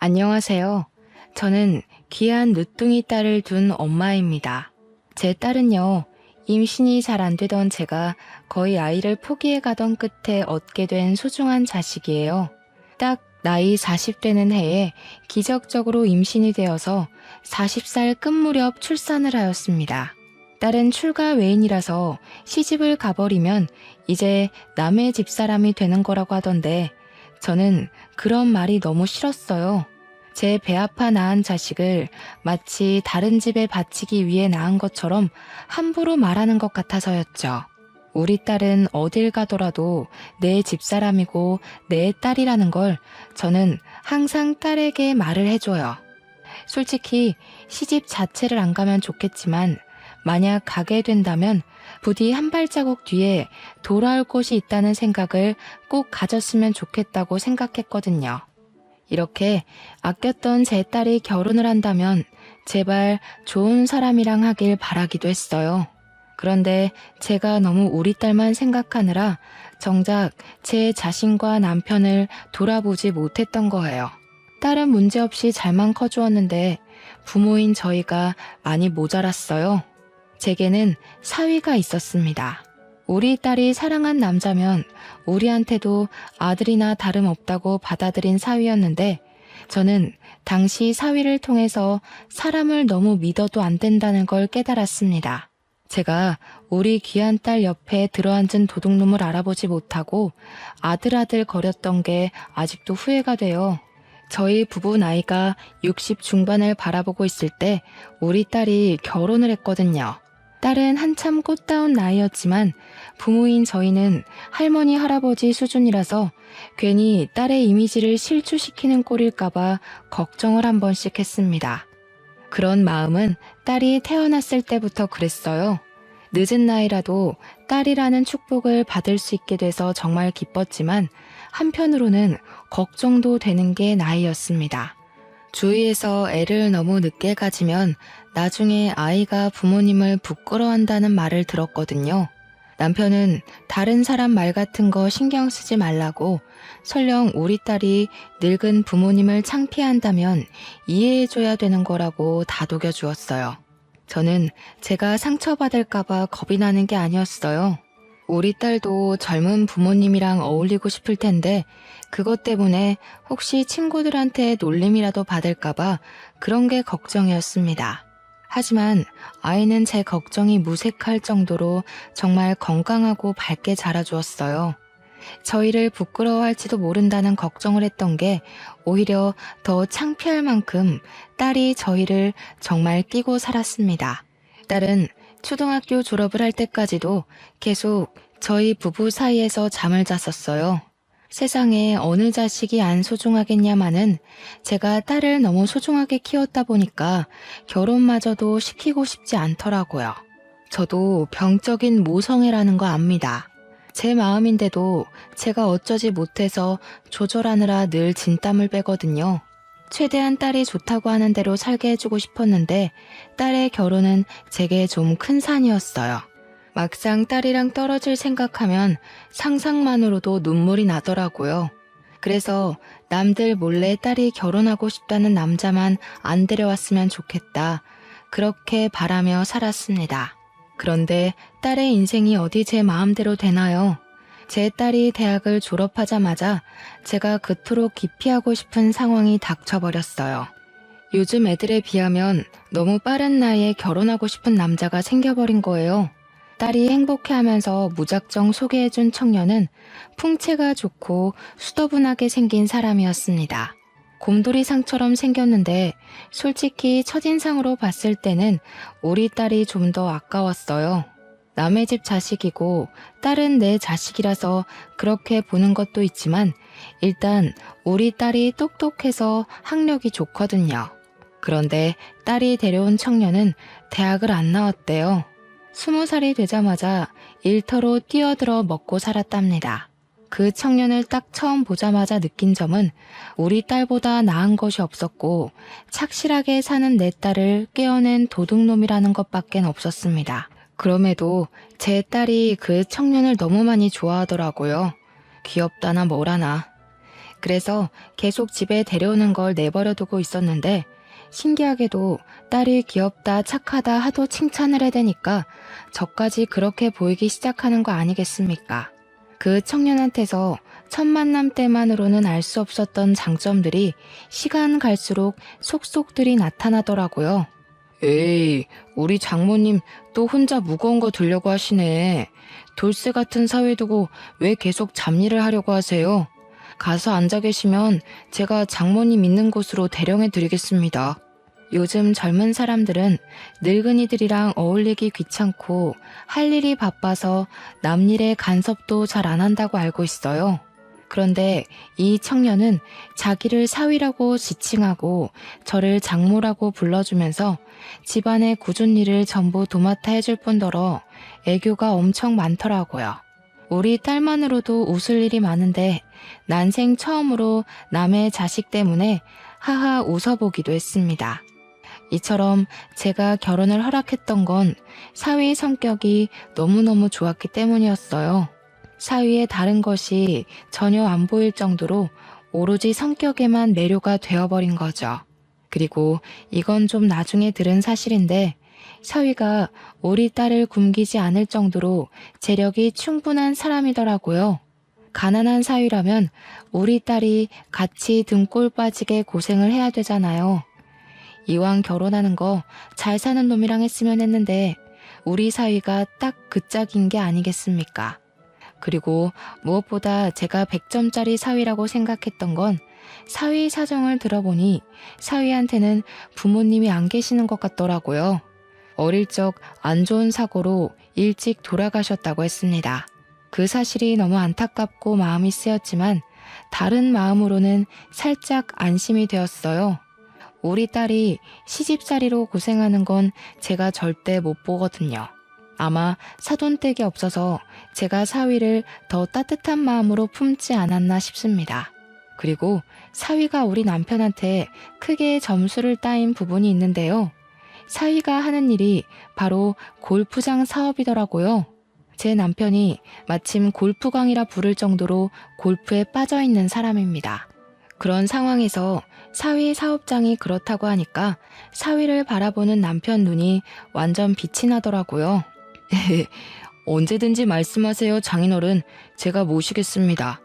안녕하세요. 저는 귀한 늦둥이 딸을 둔 엄마입니다. 제 딸은요, 임신이 잘 안 되던 제가 거의 아이를 포기해 가던 끝에 얻게 된 소중한 자식이에요. 딱 나이 40 되는 해에 기적적으로 임신이 되어서 40살 끝 무렵 출산을 하였습니다. 딸은 출가 외인이라서 시집을 가버리면 이제 남의 집사람이 되는 거라고 하던데 저는 그런 말이 너무 싫었어요. 제 배 아파 낳은 자식을 마치 다른 집에 바치기 위해 낳은 것처럼 함부로 말하는 것 같아서였죠. 우리 딸은 어딜 가더라도 내 집사람이고 내 딸이라는 걸 저는 항상 딸에게 말을 해줘요. 솔직히 시집 자체를 안 가면 좋겠지만 만약 가게 된다면 부디 한 발자국 뒤에 돌아올 곳이 있다는 생각을 꼭 가졌으면 좋겠다고 생각했거든요. 이렇게 아꼈던 제 딸이 결혼을 한다면 제발 좋은 사람이랑 하길 바라기도 했어요. 그런데 제가 너무 우리 딸만 생각하느라 정작 제 자신과 남편을 돌아보지 못했던 거예요. 딸은 문제없이 잘만 커주었는데 부모인 저희가 많이 모자랐어요. 제게는 사위가 있었습니다. 우리 딸이 사랑한 남자면 우리한테도 아들이나 다름없다고 받아들인 사위였는데 저는 당시 사위를 통해서 사람을 너무 믿어도 안 된다는 걸 깨달았습니다. 제가 우리 귀한 딸 옆에 들어앉은 도둑놈을 알아보지 못하고 아들아들 거렸던 게 아직도 후회가 돼요. 저희 부부 나이가 60 중반을 바라보고 있을 때 우리 딸이 결혼을 했거든요. 딸은 한참 꽃다운 나이였지만 부모인 저희는 할머니 할아버지 수준이라서 괜히 딸의 이미지를 실추시키는 꼴일까봐 걱정을 한 번씩 했습니다. 그런 마음은 딸이 태어났을 때부터 그랬어요. 늦은 나이라도 딸이라는 축복을 받을 수 있게 돼서 정말 기뻤지만 한편으로는 걱정도 되는 게 나이였습니다. 주위에서 애를 너무 늦게 가지면 나중에 아이가 부모님을 부끄러워한다는 말을 들었거든요. 남편은 다른 사람 말 같은 거 신경 쓰지 말라고 설령 우리 딸이 늙은 부모님을 창피한다면 이해해줘야 되는 거라고 다독여 주었어요. 저는 제가 상처받을까봐 겁이 나는 게 아니었어요. 우리 딸도 젊은 부모님이랑 어울리고 싶을 텐데 그것 때문에 혹시 친구들한테 놀림이라도 받을까봐 그런 게 걱정이었습니다. 하지만 아이는 제 걱정이 무색할 정도로 정말 건강하고 밝게 자라주었어요. 저희를 부끄러워할지도 모른다는 걱정을 했던 게 오히려 더 창피할 만큼 딸이 저희를 정말 끼고 살았습니다. 딸은 초등학교 졸업을 할 때까지도 계속 저희 부부 사이에서 잠을 잤었어요. 세상에 어느 자식이 안 소중하겠냐마는 제가 딸을 너무 소중하게 키웠다 보니까 결혼마저도 시키고 싶지 않더라고요. 저도 병적인 모성애라는 거 압니다. 제 마음인데도 제가 어쩌지 못해서 조절하느라 늘 진땀을 빼거든요. 최대한 딸이 좋다고 하는 대로 살게 해주고 싶었는데 딸의 결혼은 제게 좀 큰 산이었어요. 막상 딸이랑 떨어질 생각하면 상상만으로도 눈물이 나더라고요. 그래서 남들 몰래 딸이 결혼하고 싶다는 남자만 안 데려왔으면 좋겠다. 그렇게 바라며 살았습니다. 그런데 딸의 인생이 어디 제 마음대로 되나요? 제 딸이 대학을 졸업하자마자 제가 그토록 기피하고 싶은 상황이 닥쳐버렸어요. 요즘 애들에 비하면 너무 빠른 나이에 결혼하고 싶은 남자가 생겨버린 거예요. 딸이 행복해하면서 무작정 소개해준 청년은 풍채가 좋고 수더분하게 생긴 사람이었습니다. 곰돌이상처럼 생겼는데 솔직히 첫인상으로 봤을 때는 우리 딸이 좀 더 아까웠어요. 남의 집 자식이고 딸은 내 자식이라서 그렇게 보는 것도 있지만 일단 우리 딸이 똑똑해서 학력이 좋거든요. 그런데 딸이 데려온 청년은 대학을 안 나왔대요. 20살이 되자마자 일터로 뛰어들어 먹고 살았답니다. 그 청년을 딱 처음 보자마자 느낀 점은 우리 딸보다 나은 것이 없었고 착실하게 사는 내 딸을 깨어낸 도둑놈이라는 것밖엔 없었습니다. 그럼에도 제 딸이 그 청년을 너무 많이 좋아하더라고요. 귀엽다나 뭐라나. 그래서 계속 집에 데려오는 걸 내버려 두고 있었는데 신기하게도 딸이 귀엽다 착하다 하도 칭찬을 해대니까 저까지 그렇게 보이기 시작하는 거 아니겠습니까? 그 청년한테서 첫 만남 때만으로는 알 수 없었던 장점들이 시간 갈수록 속속들이 나타나더라고요. 에이, 우리 장모님 또 혼자 무거운 거 들려고 하시네. 돌쇠 같은 사위 두고 왜 계속 잡일을 하려고 하세요? 가서 앉아 계시면 제가 장모님 있는 곳으로 대령해 드리겠습니다. 요즘 젊은 사람들은 늙은이들이랑 어울리기 귀찮고 할 일이 바빠서 남 일에 간섭도 잘 안 한다고 알고 있어요. 그런데 이 청년은 자기를 사위라고 지칭하고 저를 장모라고 불러주면서 집안의 굳은 일을 전부 도맡아 해줄 뿐더러 애교가 엄청 많더라고요. 우리 딸만으로도 웃을 일이 많은데 난생 처음으로 남의 자식 때문에 하하 웃어보기도 했습니다. 이처럼 제가 결혼을 허락했던 건 사위의 성격이 너무너무 좋았기 때문이었어요. 사위의 다른 것이 전혀 안 보일 정도로 오로지 성격에만 매료가 되어버린 거죠. 그리고 이건 좀 나중에 들은 사실인데 사위가 우리 딸을 굶기지 않을 정도로 재력이 충분한 사람이더라고요. 가난한 사위라면 우리 딸이 같이 등골 빠지게 고생을 해야 되잖아요. 이왕 결혼하는 거 잘 사는 놈이랑 했으면 했는데 우리 사위가 딱 그 짝인 게 아니겠습니까? 그리고 무엇보다 제가 100점짜리 사위라고 생각했던 건 사위 사정을 들어보니 사위한테는 부모님이 안 계시는 것 같더라고요. 어릴 적 안 좋은 사고로 일찍 돌아가셨다고 했습니다. 그 사실이 너무 안타깝고 마음이 쓰였지만 다른 마음으로는 살짝 안심이 되었어요. 우리 딸이 시집살이로 고생하는 건 제가 절대 못 보거든요. 아마 사돈댁이 없어서 제가 사위를 더 따뜻한 마음으로 품지 않았나 싶습니다. 그리고 사위가 우리 남편한테 크게 점수를 따인 부분이 있는데요. 사위가 하는 일이 바로 골프장 사업이더라고요. 제 남편이 마침 골프광이라 부를 정도로 골프에 빠져 있는 사람입니다. 그런 상황에서 사위 사업장이 그렇다고 하니까 사위를 바라보는 남편 눈이 완전 빛이 나더라고요. 언제든지 말씀하세요, 장인어른. 제가 모시겠습니다.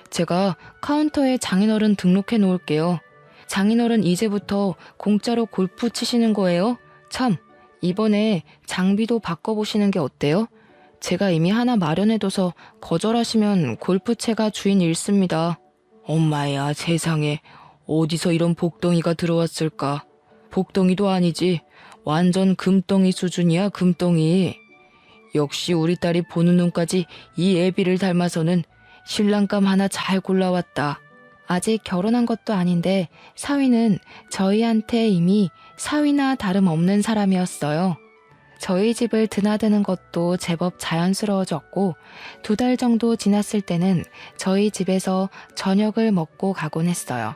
제가 카운터에 장인어른 등록해 놓을게요. 장인어른 이제부터 공짜로 골프 치시는 거예요? 참, 이번에 장비도 바꿔보시는 게 어때요? 제가 이미 하나 마련해둬서 거절하시면 골프채가 주인 잃습니다. 엄마야, 세상에 어디서 이런 복덩이가 들어왔을까? 복덩이도 아니지, 완전 금덩이 수준이야, 금덩이. 역시 우리 딸이 보는 눈까지 이 애비를 닮아서는 신랑감 하나 잘 골라왔다. 아직 결혼한 것도 아닌데 사위는 저희한테 이미 사위나 다름없는 사람이었어요. 저희 집을 드나드는 것도 제법 자연스러워졌고 2달 정도 지났을 때는 저희 집에서 저녁을 먹고 가곤 했어요.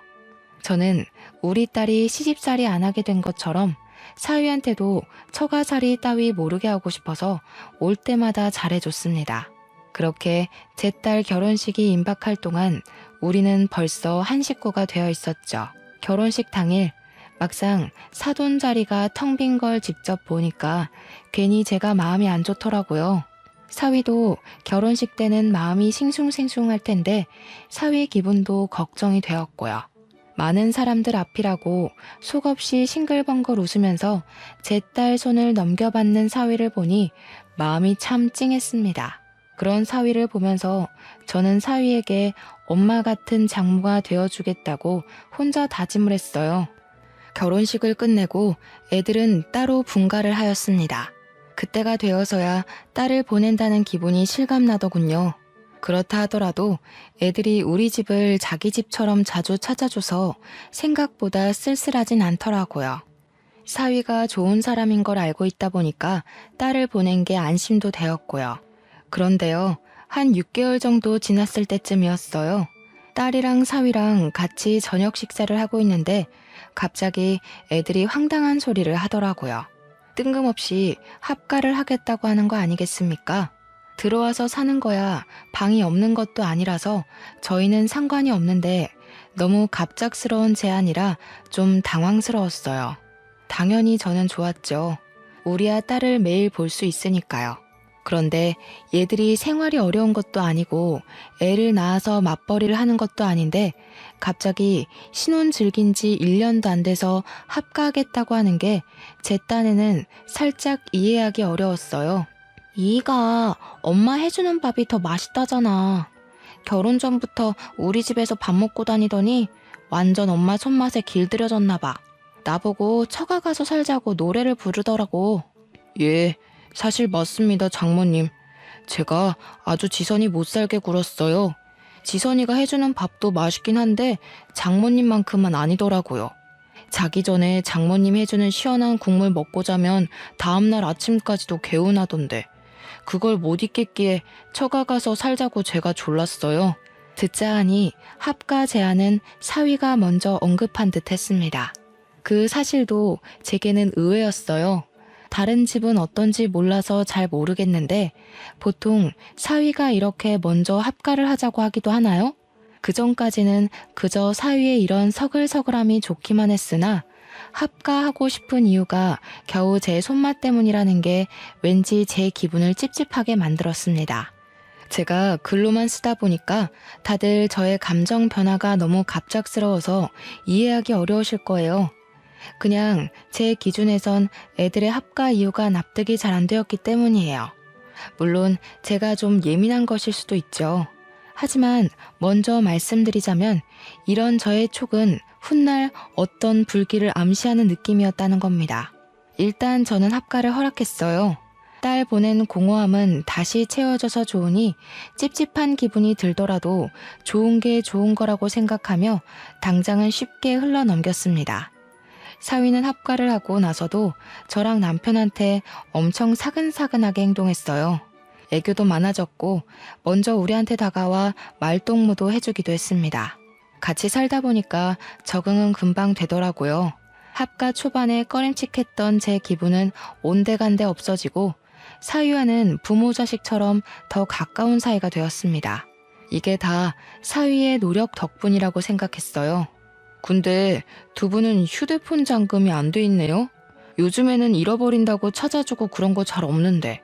저는 우리 딸이 시집살이 안 하게 된 것처럼 사위한테도 처가살이 따위 모르게 하고 싶어서 올 때마다 잘해줬습니다. 그렇게 제 딸 결혼식이 임박할 동안 우리는 벌써 한 식구가 되어 있었죠. 결혼식 당일 막상 사돈 자리가 텅 빈 걸 직접 보니까 괜히 제가 마음이 안 좋더라고요. 사위도 결혼식 때는 마음이 싱숭생숭할 텐데 사위 기분도 걱정이 되었고요. 많은 사람들 앞이라고 속없이 싱글벙글 웃으면서 제 딸 손을 넘겨받는 사위를 보니 마음이 참 찡했습니다. 그런 사위를 보면서 저는 사위에게 엄마 같은 장모가 되어주겠다고 혼자 다짐을 했어요. 결혼식을 끝내고 애들은 따로 분가를 하였습니다. 그때가 되어서야 딸을 보낸다는 기분이 실감나더군요. 그렇다 하더라도 애들이 우리 집을 자기 집처럼 자주 찾아줘서 생각보다 쓸쓸하진 않더라고요. 사위가 좋은 사람인 걸 알고 있다 보니까 딸을 보낸 게 안심도 되었고요. 그런데요, 한 6개월 정도 지났을 때쯤이었어요. 딸이랑 사위랑 같이 저녁 식사를 하고 있는데 갑자기 애들이 황당한 소리를 하더라고요. 뜬금없이 합가를 하겠다고 하는 거 아니겠습니까? 들어와서 사는 거야 방이 없는 것도 아니라서 저희는 상관이 없는데 너무 갑작스러운 제안이라 좀 당황스러웠어요. 당연히 저는 좋았죠. 우리와 딸을 매일 볼 수 있으니까요. 그런데 얘들이 생활이 어려운 것도 아니고 애를 낳아서 맞벌이를 하는 것도 아닌데 갑자기 신혼 즐긴 지 1년도 안 돼서 합가하겠다고 하는 게 제 딴에는 살짝 이해하기 어려웠어요. 이가 엄마 해주는 밥이 더 맛있다잖아. 결혼 전부터 우리 집에서 밥 먹고 다니더니 완전 엄마 손맛에 길들여졌나 봐. 나보고 처가 가서 살자고 노래를 부르더라고. 예, 사실 맞습니다, 장모님. 제가 아주 지선이 못 살게 굴었어요. 지선이가 해주는 밥도 맛있긴 한데 장모님만큼은 아니더라고요. 자기 전에 장모님 해주는 시원한 국물 먹고 자면 다음날 아침까지도 개운하던데 그걸 못 잊겠기에 처가 가서 살자고 제가 졸랐어요. 듣자 하니 합가 제안은 사위가 먼저 언급한 듯 했습니다. 그 사실도 제게는 의외였어요. 다른 집은 어떤지 몰라서 잘 모르겠는데 보통 사위가 이렇게 먼저 합가를 하자고 하기도 하나요? 그전까지는 그저 사위의 이런 서글서글함이 좋기만 했으나 합가하고 싶은 이유가 겨우 제 손맛 때문이라는 게 왠지 제 기분을 찝찝하게 만들었습니다. 제가 글로만 쓰다 보니까 다들 저의 감정 변화가 너무 갑작스러워서 이해하기 어려우실 거예요. 그냥 제 기준에선 애들의 합가 이유가 납득이 잘 안 되었기 때문이에요. 물론 제가 좀 예민한 것일 수도 있죠. 하지만 먼저 말씀드리자면 이런 저의 촉은 훗날 어떤 불길을 암시하는 느낌이었다는 겁니다. 일단 저는 합가를 허락했어요. 딸 보낸 공허함은 다시 채워져서 좋으니 찝찝한 기분이 들더라도 좋은 게 좋은 거라고 생각하며 당장은 쉽게 흘러넘겼습니다. 사위는 합가를 하고 나서도 저랑 남편한테 엄청 사근사근하게 행동했어요. 애교도 많아졌고 먼저 우리한테 다가와 말동무도 해주기도 했습니다. 같이 살다 보니까 적응은 금방 되더라고요. 합가 초반에 꺼림칙했던 제 기분은 온데간데 없어지고 사위와는 부모 자식처럼 더 가까운 사이가 되었습니다. 이게 다 사위의 노력 덕분이라고 생각했어요. 근데 두 분은 휴대폰 잠금이 안 돼 있네요? 요즘에는 잃어버린다고 찾아주고 그런 거 잘 없는데.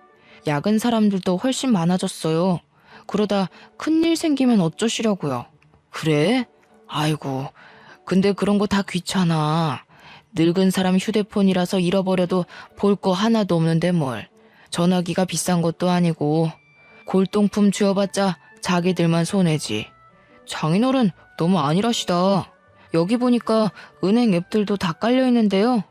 야근 사람들도 훨씬 많아졌어요. 그러다 큰일 생기면 어쩌시려고요. 그래? 아이고, 근데 그런 거 다 귀찮아. 늙은 사람 휴대폰이라서 잃어버려도 볼 거 하나도 없는데 뭘. 전화기가 비싼 것도 아니고 골동품 쥐어봤자 자기들만 손해지. 장인어른 너무 안일하시다. 여기 보니까 은행 앱들도 다 깔려있는데요.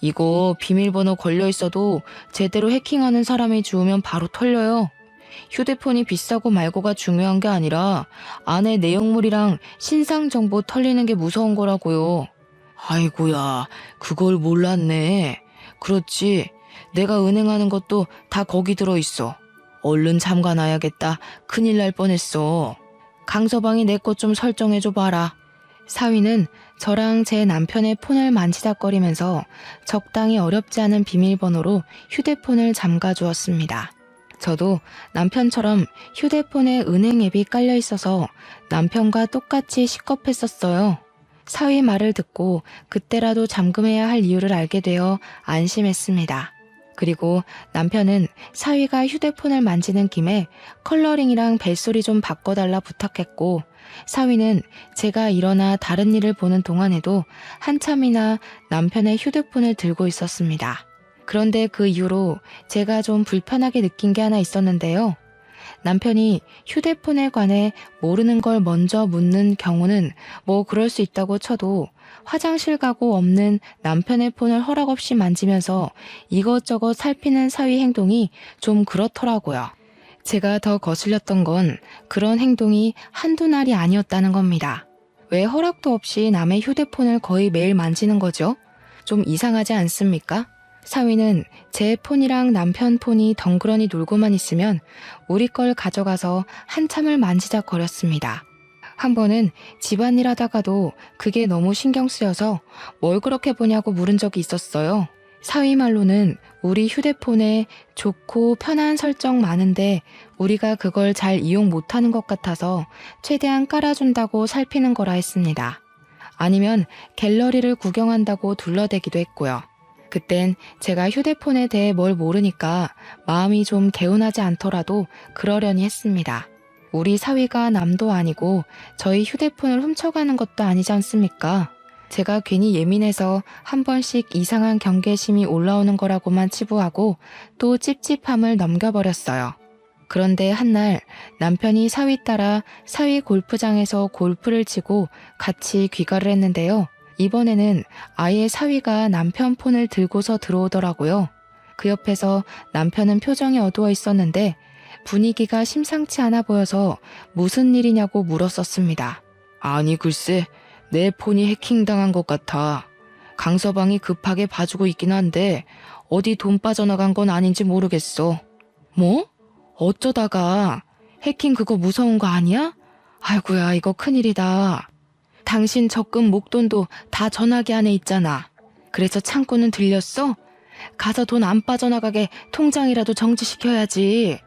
이거 비밀번호 걸려있어도 제대로 해킹하는 사람이 주우면 바로 털려요. 휴대폰이 비싸고 말고가 중요한 게 아니라 안에 내용물이랑 신상 정보 털리는 게 무서운 거라고요. 아이고야, 그걸 몰랐네. 그렇지, 내가 은행하는 것도 다 거기 들어있어. 얼른 잠가놔야겠다. 큰일 날 뻔했어. 강서방이 내 것 좀 설정해줘 봐라. 사위는 저랑 제 남편의 폰을 만지작거리면서 적당히 어렵지 않은 비밀번호로 휴대폰을 잠가주었습니다. 저도 남편처럼 휴대폰에 은행 앱이 깔려 있어서 남편과 똑같이 식겁했었어요. 사위 말을 듣고 그때라도 잠금해야 할 이유를 알게 되어 안심했습니다. 그리고 남편은 사위가 휴대폰을 만지는 김에 컬러링이랑 벨소리 좀 바꿔달라 부탁했고 사위는 제가 일어나 다른 일을 보는 동안에도 한참이나 남편의 휴대폰을 들고 있었습니다. 그런데 그 이후로 제가 좀 불편하게 느낀 게 하나 있었는데요. 남편이 휴대폰에 관해 모르는 걸 먼저 묻는 경우는 뭐 그럴 수 있다고 쳐도 화장실 가고 없는 남편의 폰을 허락 없이 만지면서 이것저것 살피는 사위 행동이 좀 그렇더라고요. 제가 더 거슬렸던 건 그런 행동이 한두 날이 아니었다는 겁니다. 왜 허락도 없이 남의 휴대폰을 거의 매일 만지는 거죠? 좀 이상하지 않습니까? 사위는 제 폰이랑 남편 폰이 덩그러니 놀고만 있으면 우리 걸 가져가서 한참을 만지작거렸습니다. 한 번은 집안일 하다가도 그게 너무 신경 쓰여서 뭘 그렇게 보냐고 물은 적이 있었어요. 사위 말로는 우리 휴대폰에 좋고 편한 설정 많은데 우리가 그걸 잘 이용 못하는 것 같아서 최대한 깔아준다고 살피는 거라 했습니다. 아니면 갤러리를 구경한다고 둘러대기도 했고요. 그땐 제가 휴대폰에 대해 뭘 모르니까 마음이 좀 개운하지 않더라도 그러려니 했습니다. 우리 사위가 남도 아니고 저희 휴대폰을 훔쳐가는 것도 아니지 않습니까? 제가 괜히 예민해서 한 번씩 이상한 경계심이 올라오는 거라고만 치부하고 또 찝찝함을 넘겨버렸어요. 그런데 한날 남편이 사위 따라 사위 골프장에서 골프를 치고 같이 귀가를 했는데요. 이번에는 아예 사위가 남편 폰을 들고서 들어오더라고요. 그 옆에서 남편은 표정이 어두워 있었는데 분위기가 심상치 않아 보여서 무슨 일이냐고 물었었습니다. 아니 글쎄 내 폰이 해킹당한 것 같아. 강서방이 급하게 봐주고 있긴 한데 어디 돈 빠져나간 건 아닌지 모르겠어. 뭐? 어쩌다가 해킹 그거 무서운 거 아니야? 아이고야 이거 큰일이다. 당신 적금 목돈도 다 전화기 안에 있잖아. 그래서 창고는 들렸어? 가서 돈 안 빠져나가게 통장이라도 정지시켜야지.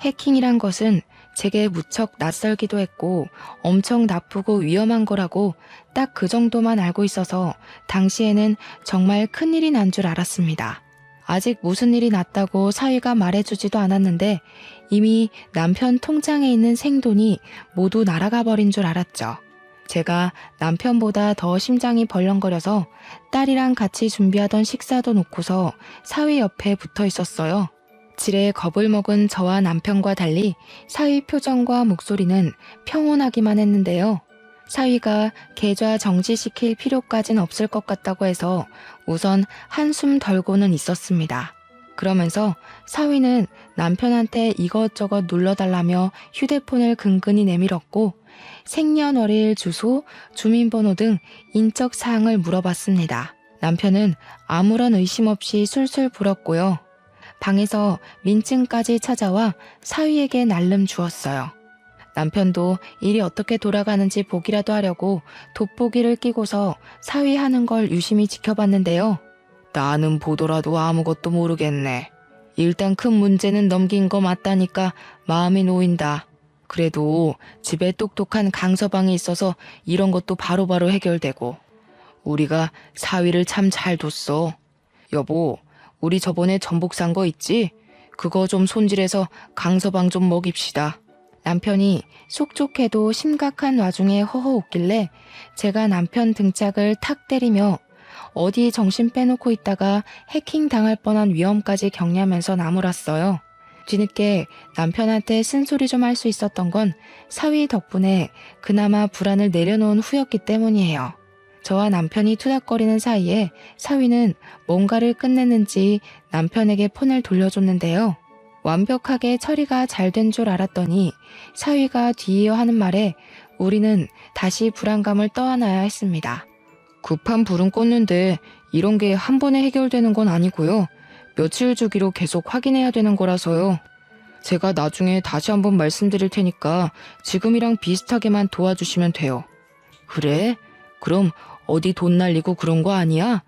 해킹이란 것은 제게 무척 낯설기도 했고 엄청 나쁘고 위험한 거라고 딱 그 정도만 알고 있어서 당시에는 정말 큰일이 난 줄 알았습니다. 아직 무슨 일이 났다고 사위가 말해주지도 않았는데 이미 남편 통장에 있는 생돈이 모두 날아가 버린 줄 알았죠. 제가 남편보다 더 심장이 벌렁거려서 딸이랑 같이 준비하던 식사도 놓고서 사위 옆에 붙어 있었어요. 지레 겁을 먹은 저와 남편과 달리 사위 표정과 목소리는 평온하기만 했는데요. 사위가 계좌 정지시킬 필요까진 없을 것 같다고 해서 우선 한숨 덜고는 있었습니다. 그러면서 사위는 남편한테 이것저것 눌러달라며 휴대폰을 근근히 내밀었고 생년월일, 주소, 주민번호 등 인적 사항을 물어봤습니다. 남편은 아무런 의심 없이 술술 불었고요. 방에서 민증까지 찾아와 사위에게 날름 주었어요. 남편도 일이 어떻게 돌아가는지 보기라도 하려고 돋보기를 끼고서 사위 하는 걸 유심히 지켜봤는데요. 나는 보더라도 아무것도 모르겠네. 일단 큰 문제는 넘긴 거 맞다니까 마음이 놓인다. 그래도 집에 똑똑한 강서방이 있어서 이런 것도 바로바로 해결되고 우리가 사위를 참 잘 뒀어. 여보, 우리 저번에 전복 산 거 있지? 그거 좀 손질해서 강서방 좀 먹입시다. 남편이 속촉해도 심각한 와중에 허허 웃길래 제가 남편 등짝을 탁 때리며 어디 정신 빼놓고 있다가 해킹 당할 뻔한 위험까지 경냐면서 나무랐어요. 뒤늦게 남편한테 쓴소리 좀 할 수 있었던 건 사위 덕분에 그나마 불안을 내려놓은 후였기 때문이에요. 저와 남편이 투닥거리는 사이에 사위는 뭔가를 끝냈는지 남편에게 폰을 돌려줬는데요. 완벽하게 처리가 잘 된 줄 알았더니 사위가 뒤이어 하는 말에 우리는 다시 불안감을 떠안아야 했습니다. 급한 불은 껐는데 이런 게 한 번에 해결되는 건 아니고요. 며칠 주기로 계속 확인해야 되는 거라서요. 제가 나중에 다시 한번 말씀드릴 테니까 지금이랑 비슷하게만 도와주시면 돼요. 그래? 그럼 어디 돈 날리고 그런 거 아니야?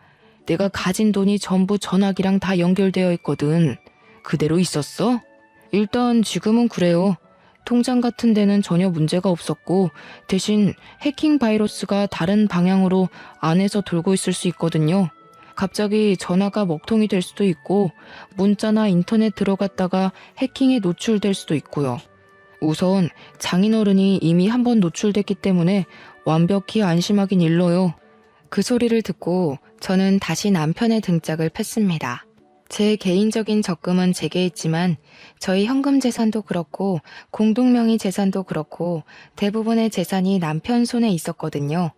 내가 가진 돈이 전부 전화기랑 다 연결되어 있거든. 그대로 있었어? 일단 지금은 그래요. 통장 같은 데는 전혀 문제가 없었고 대신 해킹 바이러스가 다른 방향으로 안에서 돌고 있을 수 있거든요. 갑자기 전화가 먹통이 될 수도 있고 문자나 인터넷 들어갔다가 해킹에 노출될 수도 있고요. 우선 장인어른이 이미 한 번 노출됐기 때문에 완벽히 안심하긴 일러요. 그 소리를 듣고 저는 다시 남편의 등짝을 팼습니다. 제 개인적인 적금은 제게 있지만 저희 현금 재산도 그렇고 공동명의 재산도 그렇고 대부분의 재산이 남편 손에 있었거든요.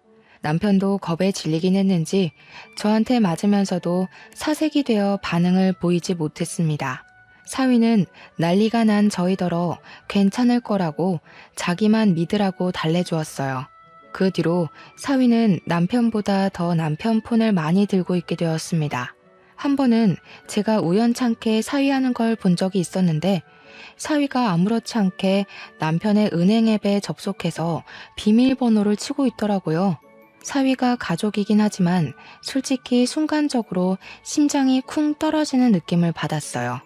남편도 겁에 질리긴 했는지 저한테 맞으면서도 사색이 되어 반응을 보이지 못했습니다. 사위는 난리가 난 저희더러 괜찮을 거라고 자기만 믿으라고 달래주었어요. 그 뒤로 사위는 남편보다 더 남편 폰을 많이 들고 있게 되었습니다. 한 번은 제가 우연찮게 사위하는 걸 본 적이 있었는데 사위가 아무렇지 않게 남편의 은행 앱에 접속해서 비밀번호를 치고 있더라고요. 사위가 가족이긴 하지만 솔직히 순간적으로 심장이 쿵 떨어지는 느낌을 받았어요.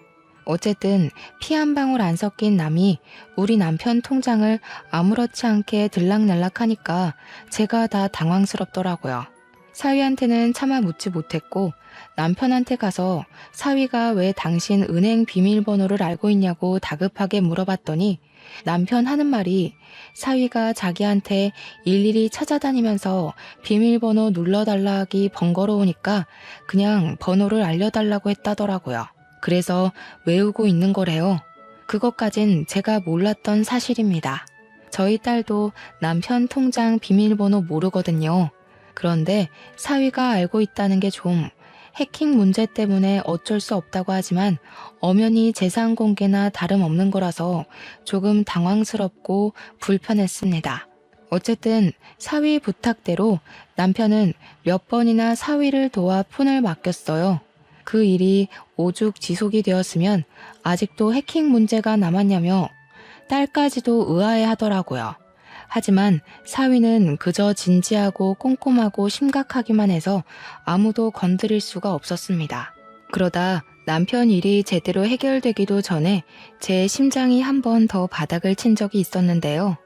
어쨌든 피 한 방울 안 섞인 남이 우리 남편 통장을 아무렇지 않게 들락날락하니까 제가 다 당황스럽더라고요. 사위한테는 차마 묻지 못했고 남편한테 가서 사위가 왜 당신 은행 비밀번호를 알고 있냐고 다급하게 물어봤더니 남편 하는 말이 사위가 자기한테 일일이 찾아다니면서 비밀번호 눌러달라 하기 번거로우니까 그냥 번호를 알려달라고 했다더라고요. 그래서 외우고 있는 거래요. 그것까진 제가 몰랐던 사실입니다. 저희 딸도 남편 통장 비밀번호 모르거든요. 그런데 사위가 알고 있다는 게 좀 해킹 문제 때문에 어쩔 수 없다고 하지만 엄연히 재산 공개나 다름없는 거라서 조금 당황스럽고 불편했습니다. 어쨌든 사위 부탁대로 남편은 몇 번이나 사위를 도와 폰을 맡겼어요. 그 일이 오죽 지속이 되었으면 아직도 해킹 문제가 남았냐며 딸까지도 의아해 하더라고요. 하지만 사위는 그저 진지하고 꼼꼼하고 심각하기만 해서 아무도 건드릴 수가 없었습니다. 그러다 남편 일이 제대로 해결되기도 전에 제 심장이 한 번 더 바닥을 친 적이 있었는데요.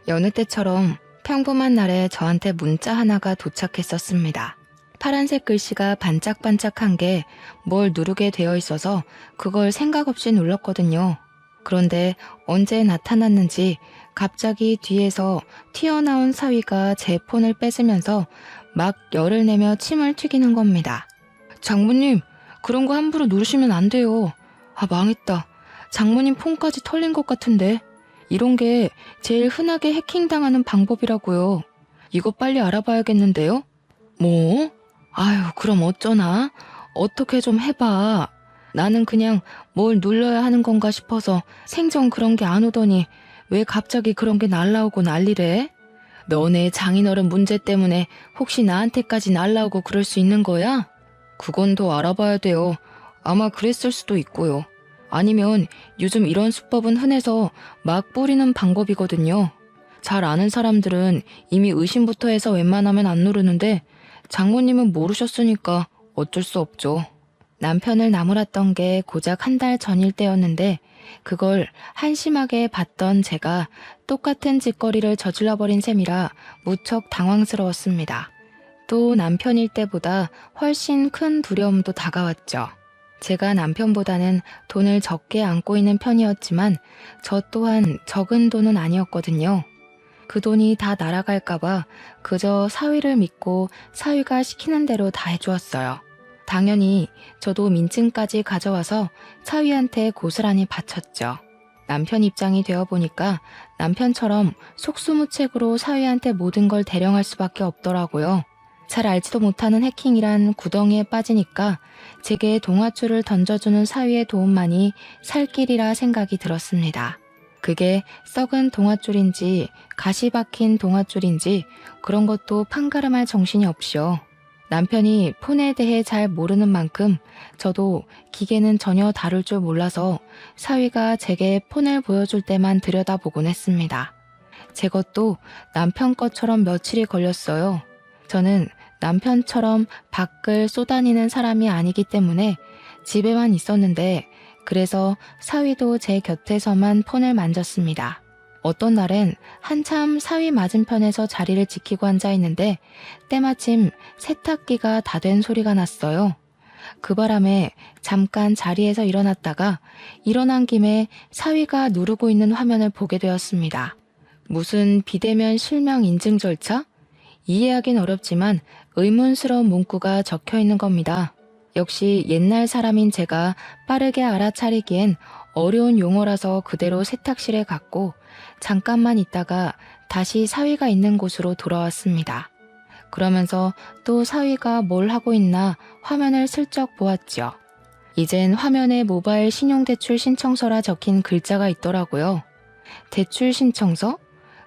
여느 때처럼 평범한 날에 저한테 문자 하나가 도착했었습니다. 파란색 글씨가 반짝반짝한 게 뭘 누르게 되어 있어서 그걸 생각 없이 눌렀거든요. 그런데 언제 나타났는지 갑자기 뒤에서 튀어나온 사위가 제 폰을 뺏으면서 막 열을 내며 침을 튀기는 겁니다. 장모님, 그런 거 함부로 누르시면 안 돼요. 아, 망했다. 장모님 폰까지 털린 것 같은데. 이런 게 제일 흔하게 해킹당하는 방법이라고요. 이거 빨리 알아봐야겠는데요? 뭐? 아유, 그럼 어쩌나? 어떻게 좀 해봐. 나는 그냥 뭘 눌러야 하는 건가 싶어서 생전 그런 게 안 오더니 왜 갑자기 그런 게 날라오고 난리래? 너네 장인어른 문제 때문에 혹시 나한테까지 날라오고 그럴 수 있는 거야? 그건 더 알아봐야 돼요. 아마 그랬을 수도 있고요. 아니면 요즘 이런 수법은 흔해서 막 뿌리는 방법이거든요. 잘 아는 사람들은 이미 의심부터 해서 웬만하면 안 누르는데 장모님은 모르셨으니까 어쩔 수 없죠. 남편을 나무랐던 게 고작 한 달 전일 때였는데 그걸 한심하게 봤던 제가 똑같은 짓거리를 저질러버린 셈이라 무척 당황스러웠습니다. 또 남편일 때보다 훨씬 큰 두려움도 다가왔죠. 제가 남편보다는 돈을 적게 안고 있는 편이었지만 저 또한 적은 돈은 아니었거든요. 그 돈이 다 날아갈까봐 그저 사위를 믿고 사위가 시키는 대로 다 해주었어요. 당연히 저도 민증까지 가져와서 사위한테 고스란히 바쳤죠. 남편 입장이 되어보니까 남편처럼 속수무책으로 사위한테 모든 걸 대령할 수밖에 없더라고요. 잘 알지도 못하는 해킹이란 구덩이에 빠지니까 제게 동아줄을 던져주는 사위의 도움만이 살 길이라 생각이 들었습니다. 그게 썩은 동아줄인지 가시 박힌 동아줄인지 그런 것도 판가름할 정신이 없이요. 남편이 폰에 대해 잘 모르는 만큼 저도 기계는 전혀 다룰 줄 몰라서 사위가 제게 폰을 보여줄 때만 들여다보곤 했습니다. 제 것도 남편 것처럼 며칠이 걸렸어요. 저는 남편처럼 밖을 쏘다니는 사람이 아니기 때문에 집에만 있었는데 그래서 사위도 제 곁에서만 폰을 만졌습니다. 어떤 날엔 한참 사위 맞은편에서 자리를 지키고 앉아 있는데 때마침 세탁기가 다 된 소리가 났어요. 그 바람에 잠깐 자리에서 일어났다가 일어난 김에 사위가 누르고 있는 화면을 보게 되었습니다. 무슨 비대면 실명 인증 절차? 이해하긴 어렵지만 의문스러운 문구가 적혀 있는 겁니다. 역시 옛날 사람인 제가 빠르게 알아차리기엔 어려운 용어라서 그대로 세탁실에 갔고 잠깐만 있다가 다시 사위가 있는 곳으로 돌아왔습니다. 그러면서 또 사위가 뭘 하고 있나 화면을 슬쩍 보았죠. 이젠 화면에 모바일 신용대출 신청서라 적힌 글자가 있더라고요. 대출 신청서?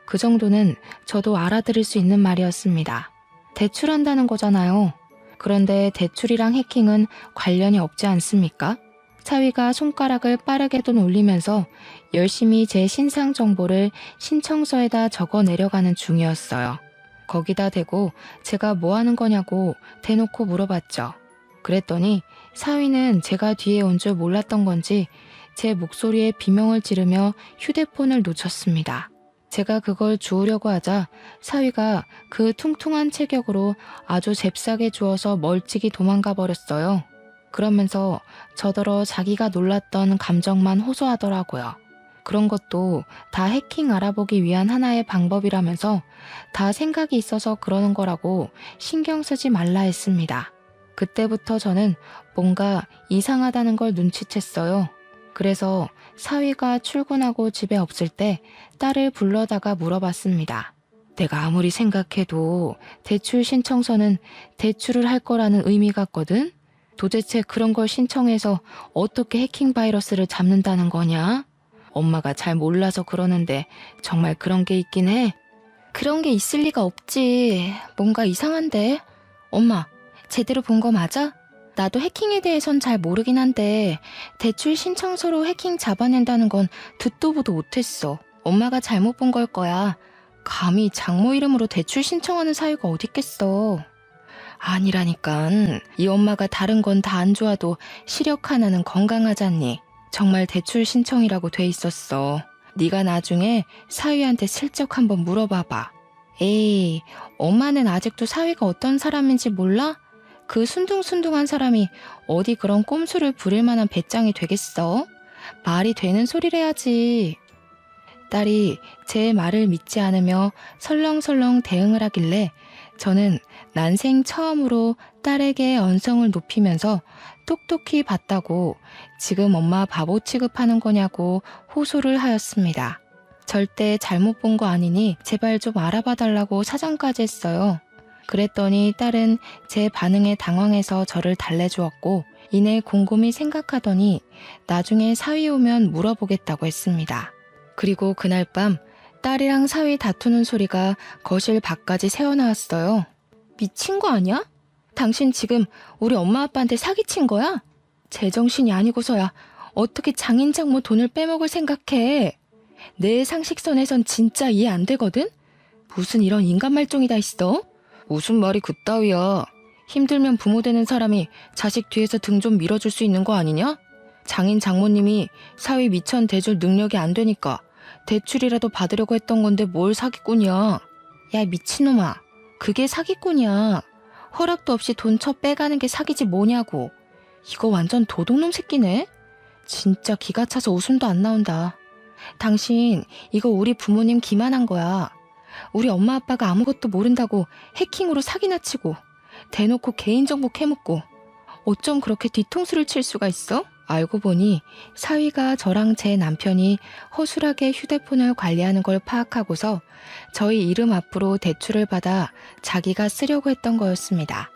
그 정도는 저도 알아들을 수 있는 말이었습니다. 대출한다는 거잖아요. 그런데 대출이랑 해킹은 관련이 없지 않습니까? 사위가 손가락을 빠르게도 올리면서 열심히 제 신상 정보를 신청서에다 적어 내려가는 중이었어요. 거기다 대고 제가 뭐 하는 거냐고 대놓고 물어봤죠. 그랬더니 사위는 제가 뒤에 온 줄 몰랐던 건지 제 목소리에 비명을 지르며 휴대폰을 놓쳤습니다. 제가 그걸 주우려고 하자 사위가 그 퉁퉁한 체격으로 아주 잽싸게 주워서 멀찍이 도망가 버렸어요. 그러면서 저더러 자기가 놀랐던 감정만 호소하더라고요. 그런 것도 다 해킹 알아보기 위한 하나의 방법이라면서 다 생각이 있어서 그러는 거라고 신경 쓰지 말라 했습니다. 그때부터 저는 뭔가 이상하다는 걸 눈치챘어요. 그래서 사위가 출근하고 집에 없을 때 딸을 불러다가 물어봤습니다. 내가 아무리 생각해도 대출 신청서는 대출을 할 거라는 의미 같거든? 도대체 그런 걸 신청해서 어떻게 해킹 바이러스를 잡는다는 거냐? 엄마가 잘 몰라서 그러는데 정말 그런 게 있긴 해? 그런 게 있을 리가 없지. 뭔가 이상한데? 엄마, 제대로 본 거 맞아? 나도 해킹에 대해선 잘 모르긴 한데 대출 신청서로 해킹 잡아낸다는 건 듣도 보도 못했어. 엄마가 잘못 본 걸 거야. 감히 장모 이름으로 대출 신청하는 사유가 어딨겠어. 아니라니깐. 이 엄마가 다른 건 다 안 좋아도 시력 하나는 건강하잖니. 정말 대출 신청이라고 돼 있었어. 네가 나중에 사위한테 슬쩍 한번 물어봐봐. 에이, 엄마는 아직도 사위가 어떤 사람인지 몰라? 그 순둥순둥한 사람이 어디 그런 꼼수를 부릴 만한 배짱이 되겠어? 말이 되는 소리를 해야지. 딸이 제 말을 믿지 않으며 설렁설렁 대응을 하길래 저는 난생 처음으로 딸에게 언성을 높이면서 똑똑히 봤다고 지금 엄마 바보 취급하는 거냐고 호소를 하였습니다. 절대 잘못 본 거 아니니 제발 좀 알아봐 달라고 사정까지 했어요. 그랬더니 딸은 제 반응에 당황해서 저를 달래주었고 이내 곰곰이 생각하더니 나중에 사위 오면 물어보겠다고 했습니다. 그리고 그날 밤 딸이랑 사위 다투는 소리가 거실 밖까지 새어나왔어요. 미친 거 아니야? 당신 지금 우리 엄마 아빠한테 사기친 거야? 제정신이 아니고서야 어떻게 장인 장모 돈을 빼먹을 생각해? 내 상식선에선 진짜 이해 안 되거든? 무슨 이런 인간 말종이 다 있어? 무슨 말이 그따위야. 힘들면 부모 되는 사람이 자식 뒤에서 등 좀 밀어줄 수 있는 거 아니냐? 장인 장모님이 사위 미천 대줄 능력이 안 되니까 대출이라도 받으려고 했던 건데 뭘 사기꾼이야. 야 미친놈아, 그게 사기꾼이야. 허락도 없이 돈 쳐 빼가는 게 사기지 뭐냐고. 이거 완전 도둑놈 새끼네. 진짜 기가 차서 웃음도 안 나온다. 당신 이거 우리 부모님 기만한 거야. 우리 엄마 아빠가 아무것도 모른다고 해킹으로 사기나 치고 대놓고 개인정보 캐묻고 어쩜 그렇게 뒤통수를 칠 수가 있어? 알고 보니 사위가 저랑 제 남편이 허술하게 휴대폰을 관리하는 걸 파악하고서 저희 이름 앞으로 대출을 받아 자기가 쓰려고 했던 거였습니다.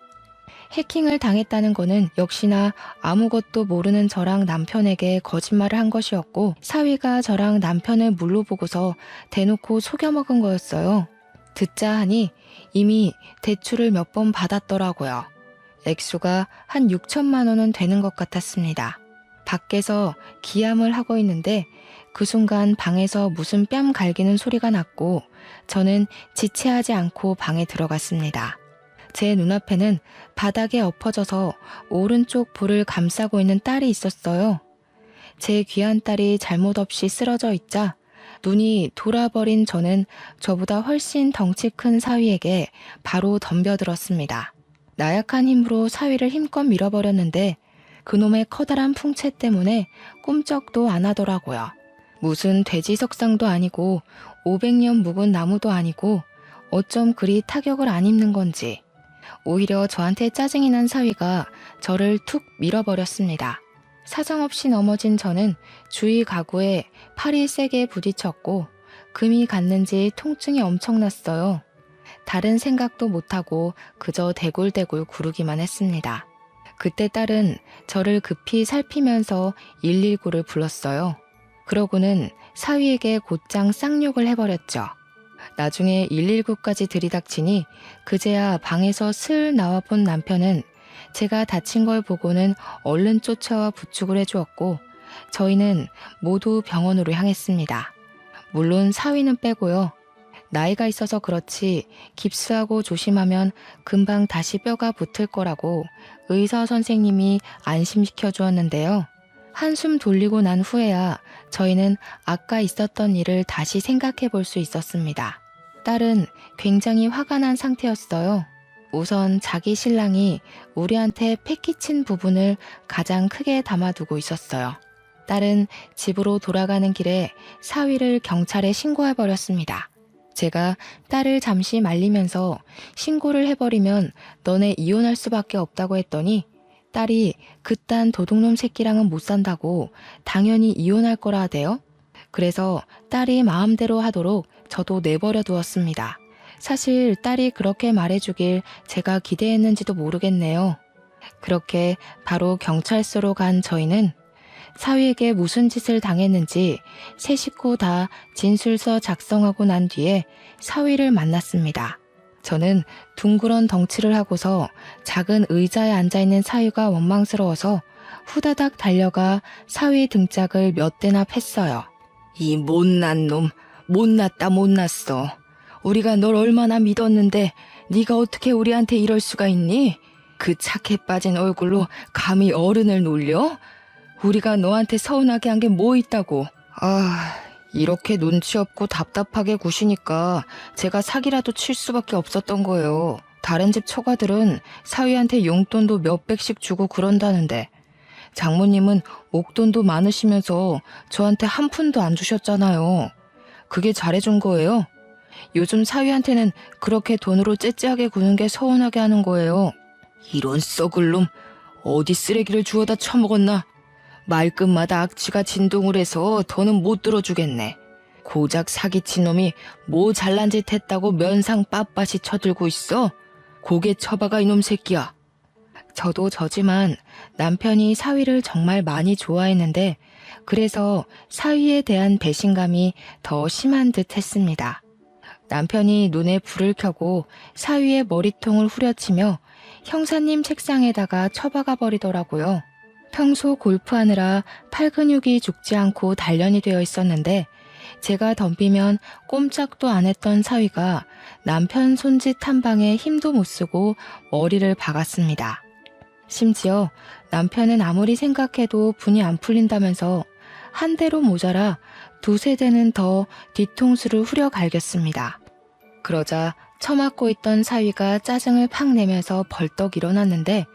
해킹을 당했다는 거는 역시나 아무것도 모르는 저랑 남편에게 거짓말을 한 것이었고 사위가 저랑 남편을 물로 보고서 대놓고 속여먹은 거였어요. 듣자 하니 이미 대출을 몇 번 받았더라고요. 액수가 한 6천만 원은 되는 것 같았습니다. 밖에서 기함을 하고 있는데 그 순간 방에서 무슨 뺨 갈기는 소리가 났고 저는 지체하지 않고 방에 들어갔습니다. 제 눈앞에는 바닥에 엎어져서 오른쪽 볼을 감싸고 있는 딸이 있었어요. 제 귀한 딸이 잘못 없이 쓰러져 있자 눈이 돌아버린 저는 저보다 훨씬 덩치 큰 사위에게 바로 덤벼들었습니다. 나약한 힘으로 사위를 힘껏 밀어버렸는데 그놈의 커다란 풍채 때문에 꼼짝도 안 하더라고요. 무슨 돼지 석상도 아니고 500년 묵은 나무도 아니고 어쩜 그리 타격을 안 입는 건지. 오히려 저한테 짜증이 난 사위가 저를 툭 밀어버렸습니다. 사정없이 넘어진 저는 주위 가구에 팔이 세게 부딪혔고 금이 갔는지 통증이 엄청났어요. 다른 생각도 못하고 그저 대굴대굴 구르기만 했습니다. 그때 딸은 저를 급히 살피면서 119를 불렀어요. 그러고는 사위에게 곧장 쌍욕을 해버렸죠. 나중에 119까지 들이닥치니 그제야 방에서 슬 나와 본 남편은 제가 다친 걸 보고는 얼른 쫓아와 부축을 해주었고 저희는 모두 병원으로 향했습니다. 물론 사위는 빼고요. 나이가 있어서 그렇지 깁스하고 조심하면 금방 다시 뼈가 붙을 거라고 의사 선생님이 안심시켜 주었는데요. 한숨 돌리고 난 후에야 저희는 아까 있었던 일을 다시 생각해 볼 수 있었습니다. 딸은 굉장히 화가 난 상태였어요. 우선 자기 신랑이 우리한테 패기친 부분을 가장 크게 담아두고 있었어요. 딸은 집으로 돌아가는 길에 사위를 경찰에 신고해버렸습니다. 제가 딸을 잠시 말리면서 신고를 해버리면 너네 이혼할 수밖에 없다고 했더니 딸이 그딴 도둑놈 새끼랑은 못 산다고 당연히 이혼할 거라 하대요. 그래서 딸이 마음대로 하도록 저도 내버려 두었습니다. 사실 딸이 그렇게 말해주길 제가 기대했는지도 모르겠네요. 그렇게 바로 경찰서로 간 저희는 사위에게 무슨 짓을 당했는지 세 식구 다 진술서 작성하고 난 뒤에 사위를 만났습니다. 저는 둥그런 덩치를 하고서 작은 의자에 앉아있는 사위가 원망스러워서 후다닥 달려가 사위 등짝을 몇 대나 팼어요. 이 못난 놈, 못났다 못났어. 우리가 널 얼마나 믿었는데 네가 어떻게 우리한테 이럴 수가 있니? 그 착해 빠진 얼굴로 감히 어른을 놀려? 우리가 너한테 서운하게 한 게 뭐 있다고. 이렇게 눈치 없고 답답하게 구시니까 제가 사기라도 칠 수밖에 없었던 거예요. 다른 집 처가들은 사위한테 용돈도 몇백씩 주고 그런다는데 장모님은 옥돈도 많으시면서 저한테 한 푼도 안 주셨잖아요. 그게 잘해준 거예요. 요즘 사위한테는 그렇게 돈으로 째째하게 구는 게 서운하게 하는 거예요. 이런 썩을 놈, 어디 쓰레기를 주워다 처먹었나? 말끝마다 악취가 진동을 해서 더는 못 들어주겠네. 고작 사기친 놈이 뭐 잘난 짓 했다고 면상 빳빳이 쳐들고 있어? 고개 쳐박아 이놈 새끼야. 저도 저지만 남편이 사위를 정말 많이 좋아했는데 그래서 사위에 대한 배신감이 더 심한 듯 했습니다. 남편이 눈에 불을 켜고 사위의 머리통을 후려치며 형사님 책상에다가 처박아 버리더라고요. 평소 골프하느라 팔 근육이 죽지 않고 단련이 되어 있었는데 제가 덤비면 꼼짝도 안 했던 사위가 남편 손짓 한 방에 힘도 못 쓰고 머리를 박았습니다. 심지어 남편은 아무리 생각해도 분이 안 풀린다면서 한 대로 모자라 두세 대는 더 뒤통수를 후려 갈겼습니다. 그러자 처맞고 있던 사위가 짜증을 팍 내면서 벌떡 일어났는데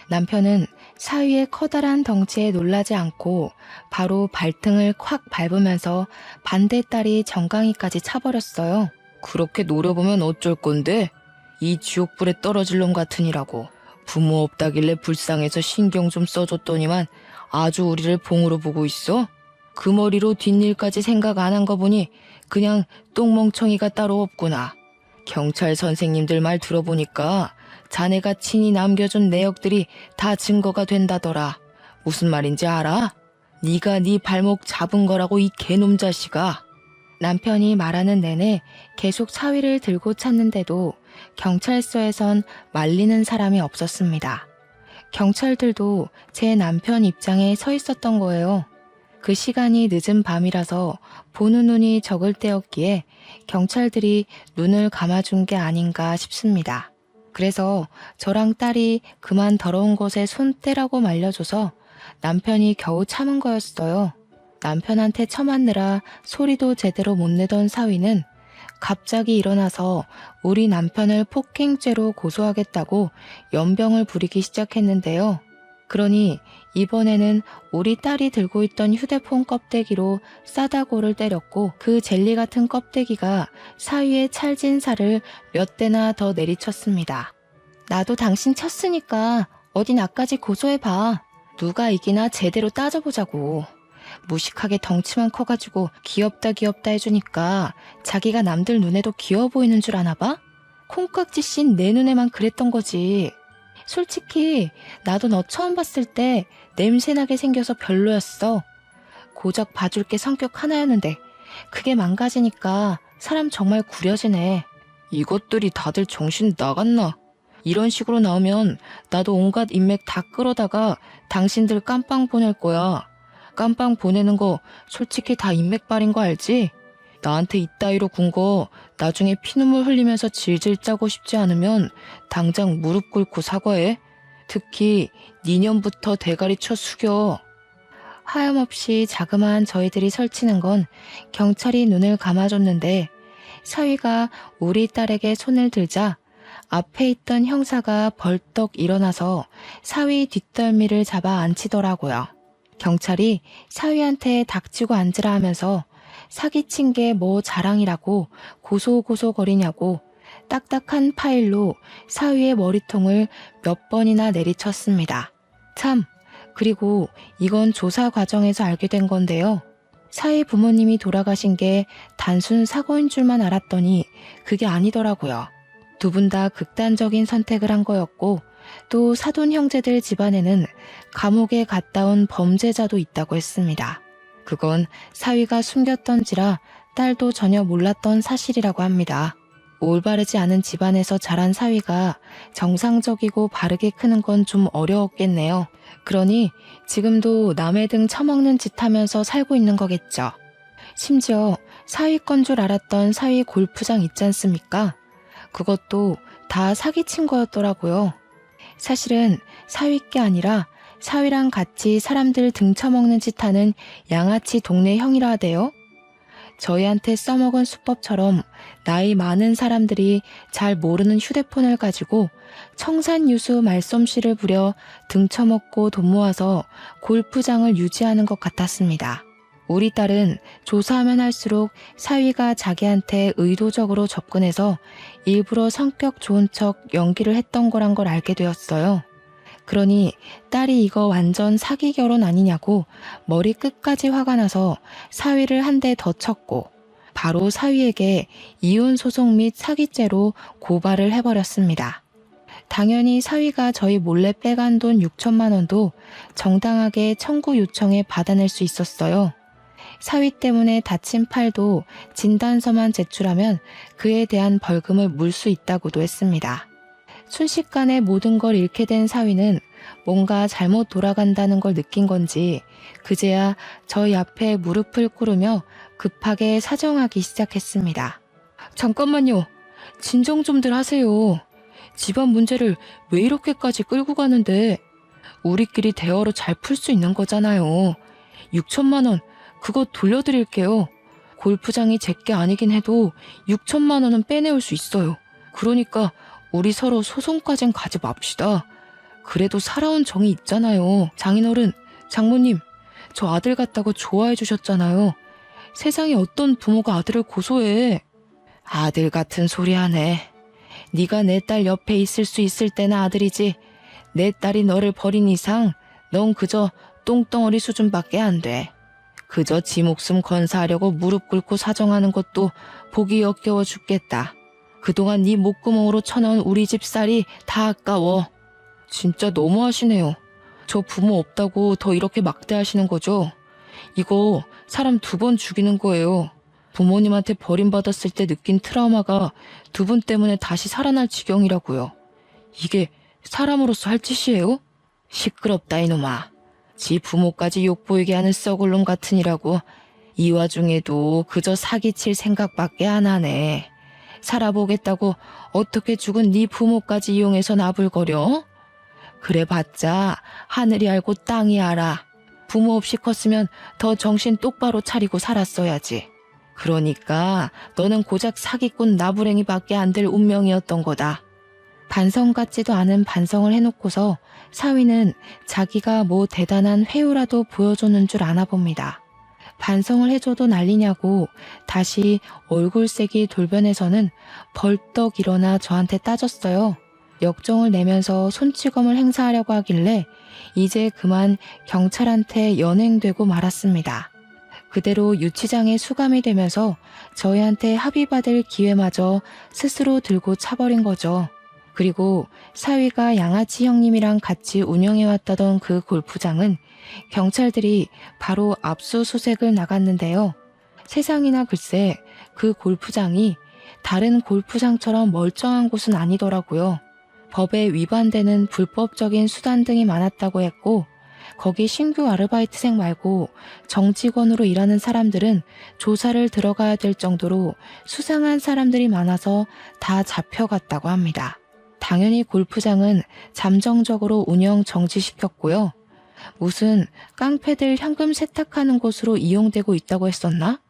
남편은 사위의 커다란 덩치에 놀라지 않고 바로 발등을 콱 밟으면서 반대 딸이 정강이까지 차버렸어요. 그렇게 노려보면 어쩔 건데? 이 지옥불에 떨어질 놈 같으니라고. 부모 없다길래 불쌍해서 신경 좀 써줬더니만 아주 우리를 봉으로 보고 있어? 그 머리로 뒷일까지 생각 안 한 거 보니 그냥 똥멍청이가 따로 없구나. 경찰 선생님들 말 들어보니까 자네가 친히 남겨준 내역들이 다 증거가 된다더라. 무슨 말인지 알아? 네가 네 발목 잡은 거라고 이 개놈 자식아. 남편이 말하는 내내 계속 사위를 들고 찾는데도 경찰서에선 말리는 사람이 없었습니다. 경찰들도 제 남편 입장에 서 있었던 거예요. 그 시간이 늦은 밤이라서 보는 눈이 적을 때였기에 경찰들이 눈을 감아준 게 아닌가 싶습니다. 그래서 저랑 딸이 그만 더러운 곳에 손 떼라고 말려줘서 남편이 겨우 참은 거였어요. 남편한테 처맞느라 소리도 제대로 못 내던 사위는 갑자기 일어나서 우리 남편을 폭행죄로 고소하겠다고 연병을 부리기 시작했는데요. 그러니 이번에는 우리 딸이 들고 있던 휴대폰 껍데기로 싸다고를 때렸고 그 젤리 같은 껍데기가 사위의 찰진 살을 몇 대나 더 내리쳤습니다. 나도 당신 쳤으니까 어디 나까지 고소해봐. 누가 이기나 제대로 따져보자고. 무식하게 덩치만 커가지고 귀엽다 귀엽다 해주니까 자기가 남들 눈에도 귀여워 보이는 줄 아나 봐? 콩깍지 씬 내 눈에만 그랬던 거지. 솔직히 나도 너 처음 봤을 때 냄새나게 생겨서 별로였어. 고작 봐줄 게 성격 하나였는데 그게 망가지니까 사람 정말 구려지네. 이것들이 다들 정신 나갔나? 이런 식으로 나오면 나도 온갖 인맥 다 끌어다가 당신들 깜빵 보낼 거야. 깜빵 보내는 거 솔직히 다 인맥발인 거 알지? 나한테 이따위로 군 거 나중에 피눈물 흘리면서 질질 짜고 싶지 않으면 당장 무릎 꿇고 사과해. 특히 니년부터 대가리 쳐 숙여. 하염없이 자그마한 저희들이 설치는 건 경찰이 눈을 감아줬는데 사위가 우리 딸에게 손을 들자 앞에 있던 형사가 벌떡 일어나서 사위 뒷덜미를 잡아 앉히더라고요. 경찰이 사위한테 닥치고 앉으라 하면서 사기친 게 뭐 자랑이라고 고소고소거리냐고 딱딱한 파일로 사위의 머리통을 몇 번이나 내리쳤습니다. 참, 그리고 이건 조사 과정에서 알게 된 건데요. 사위 부모님이 돌아가신 게 단순 사고인 줄만 알았더니 그게 아니더라고요. 두 분 다 극단적인 선택을 한 거였고 또 사돈 형제들 집안에는 감옥에 갔다 온 범죄자도 있다고 했습니다. 그건 사위가 숨겼던지라 딸도 전혀 몰랐던 사실이라고 합니다. 올바르지 않은 집안에서 자란 사위가 정상적이고 바르게 크는 건 좀 어려웠겠네요. 그러니 지금도 남의 등 처먹는 짓 하면서 살고 있는 거겠죠. 심지어 사위 건 줄 알았던 사위 골프장 있지 않습니까? 그것도 다 사기친 거였더라고요. 사실은 사위께 아니라 사위랑 같이 사람들 등 처먹는 짓 하는 양아치 동네 형이라 하대요. 저희한테 써먹은 수법처럼 나이 많은 사람들이 잘 모르는 휴대폰을 가지고 청산유수 말솜씨를 부려 등쳐먹고 돈 모아서 골프장을 유지하는 것 같았습니다. 우리 딸은 조사하면 할수록 사위가 자기한테 의도적으로 접근해서 일부러 성격 좋은 척 연기를 했던 거란 걸 알게 되었어요. 그러니 딸이 이거 완전 사기 결혼 아니냐고 머리 끝까지 화가 나서 사위를 한 대 더 쳤고 바로 사위에게 이혼 소송 및 사기죄로 고발을 해버렸습니다. 당연히 사위가 저희 몰래 빼간 돈 6천만 원도 정당하게 청구 요청에 받아낼 수 있었어요. 사위 때문에 다친 팔도 진단서만 제출하면 그에 대한 벌금을 물 수 있다고도 했습니다. 순식간에 모든 걸 잃게 된 사위는 뭔가 잘못 돌아간다는 걸 느낀 건지 그제야 저희 앞에 무릎을 꿇으며 급하게 사정하기 시작했습니다. 잠깐만요. 진정 좀들 하세요. 집안 문제를 왜 이렇게까지 끌고 가는데 우리끼리 대화로 잘 풀 수 있는 거잖아요. 6천만 원 그거 돌려드릴게요. 골프장이 제게 아니긴 해도 6천만 원은 빼내올 수 있어요. 그러니까 우리 서로 소송까진 가지 맙시다. 그래도 살아온 정이 있잖아요. 장인어른, 장모님, 저 아들 같다고 좋아해 주셨잖아요. 세상에 어떤 부모가 아들을 고소해. 아들 같은 소리 하네. 네가 내 딸 옆에 있을 수 있을 때나 아들이지. 내 딸이 너를 버린 이상 넌 그저 똥덩어리 수준밖에 안 돼. 그저 지 목숨 건사하려고 무릎 꿇고 사정하는 것도 보기 역겨워 죽겠다. 그동안 네 목구멍으로 쳐넣은 우리 집 쌀이 다 아까워. 진짜 너무하시네요. 저 부모 없다고 더 이렇게 막대하시는 거죠? 이거 사람 2번 죽이는 거예요. 부모님한테 버림받았을 때 느낀 트라우마가 2분 때문에 다시 살아날 지경이라고요. 이게 사람으로서 할 짓이에요? 시끄럽다 이놈아. 지 부모까지 욕보이게 하는 썩을 놈 같으니라고. 이 와중에도 그저 사기칠 생각밖에 안 하네. 살아보겠다고 어떻게 죽은 네 부모까지 이용해서 나불거려? 그래봤자 하늘이 알고 땅이 알아. 부모 없이 컸으면 더 정신 똑바로 차리고 살았어야지. 그러니까 너는 고작 사기꾼 나부랭이밖에 안 될 운명이었던 거다. 반성 같지도 않은 반성을 해놓고서 사위는 자기가 뭐 대단한 회유라도 보여주는 줄 아나 봅니다. 반성을 해줘도 난리냐고 다시 얼굴색이 돌변해서는 벌떡 일어나 저한테 따졌어요. 역정을 내면서 손찌검을 행사하려고 하길래 이제 그만 경찰한테 연행되고 말았습니다. 그대로 유치장에 수감이 되면서 저희한테 합의받을 기회마저 스스로 들고 차버린 거죠. 그리고 사위가 양아치 형님이랑 같이 운영해왔다던 그 골프장은 경찰들이 바로 압수수색을 나갔는데요. 세상이나 글쎄 그 골프장이 다른 골프장처럼 멀쩡한 곳은 아니더라고요. 법에 위반되는 불법적인 수단 등이 많았다고 했고 거기 신규 아르바이트생 말고 정직원으로 일하는 사람들은 조사를 들어가야 될 정도로 수상한 사람들이 많아서 다 잡혀갔다고 합니다. 당연히 골프장은 잠정적으로 운영 정지시켰고요. 무슨 깡패들 현금 세탁하는 곳으로 이용되고 있다고 했었나?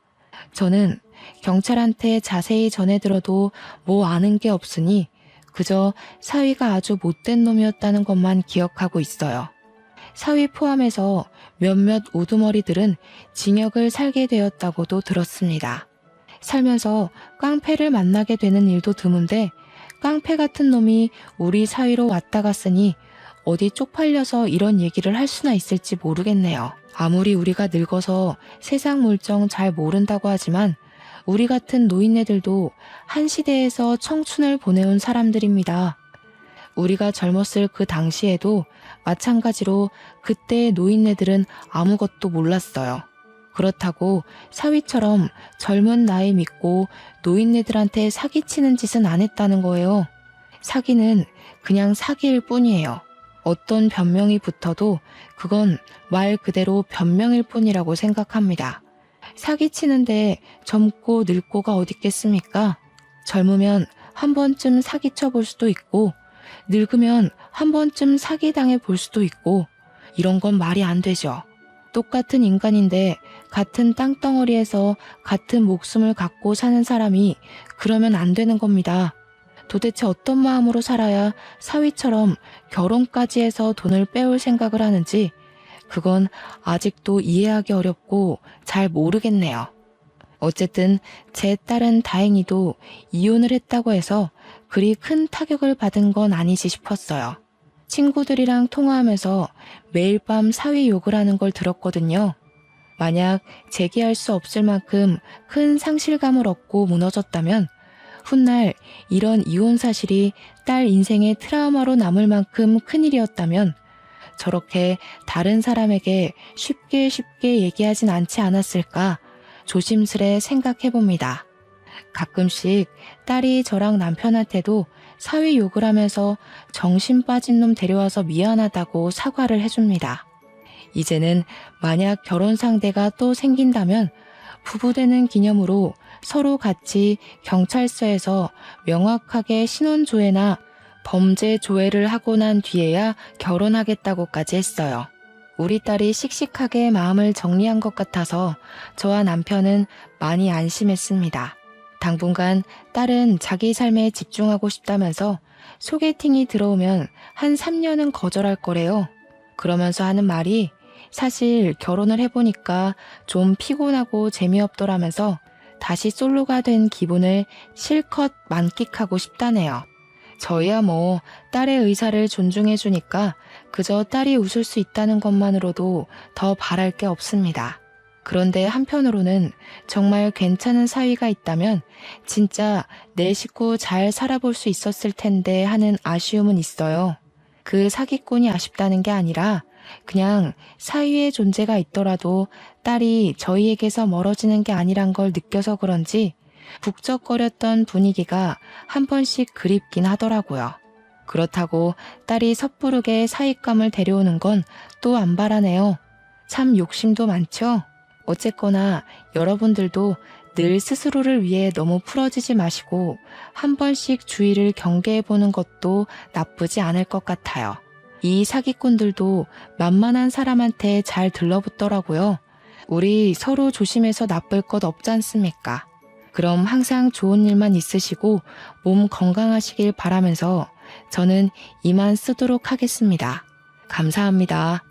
저는 경찰한테 자세히 전해 들어도 뭐 아는 게 없으니 그저 사위가 아주 못된 놈이었다는 것만 기억하고 있어요. 사위 포함해서 몇몇 우두머리들은 징역을 살게 되었다고도 들었습니다. 살면서 깡패를 만나게 되는 일도 드문데 깡패 같은 놈이 우리 사위로 왔다 갔으니 어디 쪽팔려서 이런 얘기를 할 수나 있을지 모르겠네요. 아무리 우리가 늙어서 세상 물정 잘 모른다고 하지만 우리 같은 노인네들도 한 시대에서 청춘을 보내온 사람들입니다. 우리가 젊었을 그 당시에도 마찬가지로 그때의 노인네들은 아무것도 몰랐어요. 그렇다고 사위처럼 젊은 나이 믿고 노인네들한테 사기치는 짓은 안 했다는 거예요. 사기는 그냥 사기일 뿐이에요. 어떤 변명이 붙어도 그건 말 그대로 변명일 뿐이라고 생각합니다. 사기치는데 젊고 늙고가 어딨겠습니까? 젊으면 한 번쯤 사기쳐 볼 수도 있고 늙으면 한 번쯤 사기당해 볼 수도 있고 이런 건 말이 안 되죠. 똑같은 인간인데 같은 땅덩어리에서 같은 목숨을 갖고 사는 사람이 그러면 안 되는 겁니다. 도대체 어떤 마음으로 살아야 사위처럼 결혼까지 해서 돈을 빼올 생각을 하는지 그건 아직도 이해하기 어렵고 잘 모르겠네요. 어쨌든 제 딸은 다행히도 이혼을 했다고 해서 그리 큰 타격을 받은 건 아니지 싶었어요. 친구들이랑 통화하면서 매일 밤 사위 욕을 하는 걸 들었거든요. 만약 재기할 수 없을 만큼 큰 상실감을 얻고 무너졌다면 훗날 이런 이혼 사실이 딸 인생의 트라우마로 남을 만큼 큰일이었다면 저렇게 다른 사람에게 쉽게 얘기하진 않지 않았을까 조심스레 생각해봅니다. 가끔씩 딸이 저랑 남편한테도 사위 욕을 하면서 정신 빠진 놈 데려와서 미안하다고 사과를 해줍니다. 이제는 만약 결혼 상대가 또 생긴다면 부부되는 기념으로 서로 같이 경찰서에서 명확하게 신원조회나 범죄 조회를 하고 난 뒤에야 결혼하겠다고까지 했어요. 우리 딸이 씩씩하게 마음을 정리한 것 같아서 저와 남편은 많이 안심했습니다. 당분간 딸은 자기 삶에 집중하고 싶다면서 소개팅이 들어오면 한 3년은 거절할 거래요. 그러면서 하는 말이 사실 결혼을 해보니까 좀 피곤하고 재미없더라면서 다시 솔로가 된 기분을 실컷 만끽하고 싶다네요. 저희야 뭐 딸의 의사를 존중해주니까 그저 딸이 웃을 수 있다는 것만으로도 더 바랄 게 없습니다. 그런데 한편으로는 정말 괜찮은 사위가 있다면 진짜 내 식구 잘 살아볼 수 있었을 텐데 하는 아쉬움은 있어요. 그 사기꾼이 아쉽다는 게 아니라 그냥 사위의 존재가 있더라도 딸이 저희에게서 멀어지는 게 아니란 걸 느껴서 그런지 북적거렸던 분위기가 한 번씩 그립긴 하더라고요. 그렇다고 딸이 섣부르게 사윗감을 데려오는 건 또 안 바라네요. 참 욕심도 많죠? 어쨌거나 여러분들도 늘 스스로를 위해 너무 풀어지지 마시고 한 번씩 주의를 경계해보는 것도 나쁘지 않을 것 같아요. 이 사기꾼들도 만만한 사람한테 잘 들러붙더라고요. 우리 서로 조심해서 나쁠 것 없지 않습니까? 그럼 항상 좋은 일만 있으시고 몸 건강하시길 바라면서 저는 이만 쓰도록 하겠습니다. 감사합니다.